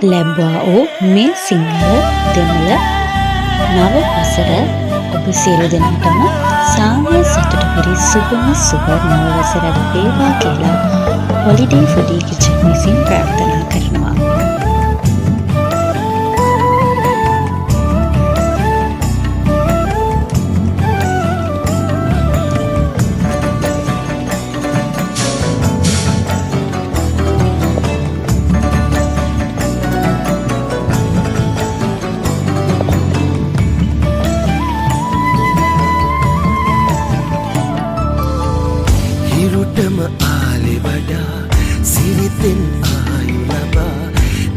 ලැබුවා වූ මේ සිංහල දෙමළ නව වසර ඔබ සියලු දෙනාටම සාමය සතුට පිරි සුබම සුබ නව වසරක් වේවා කියලා හොලිඩේ ෆුඩී කිචන් විසින් ප්‍රාර්ථනා කරනවා. හිරුටම ආලේ වඩා සිරිතෙන් ආයු ලබා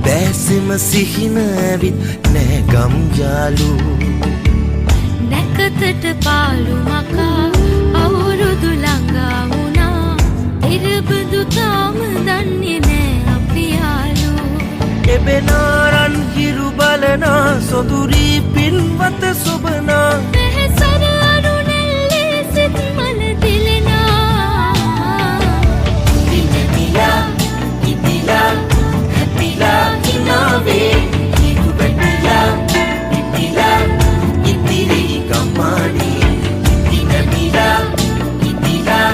දැසෙම සිහින ඇවිත් නෑ ගම් යාලු නැකතට පාලු මකා අවුරුදු ළඟා වුණා ඉරබඳු තාම දන්නේ නෑ අපි යාලු එබෙනාරන් හිරු බලනා සොදුරී පින්වත සොබනා පැහැසර අරු නැල්ලේ සිත් මල දිලෙනා ඉතිලා ඉතිලා හැපිලා ඉනාවේ හිරු බැටිලා ඉතිලා ඉතිරි ගම්මානේ ඉතිලා ඉතිලා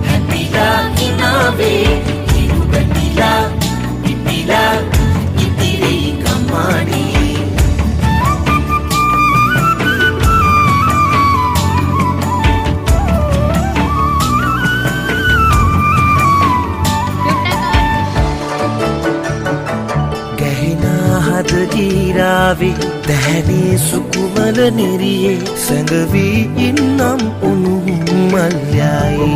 හැපිලා ඉනාවේ හිරු බැටිලා ඉතිලා ඉතිරි ගම්මානේ හද ගීරාවේ දැහැනේ සුකුමල නිරියේ සැඟවී ඉන්නම් උණු මල්යායේ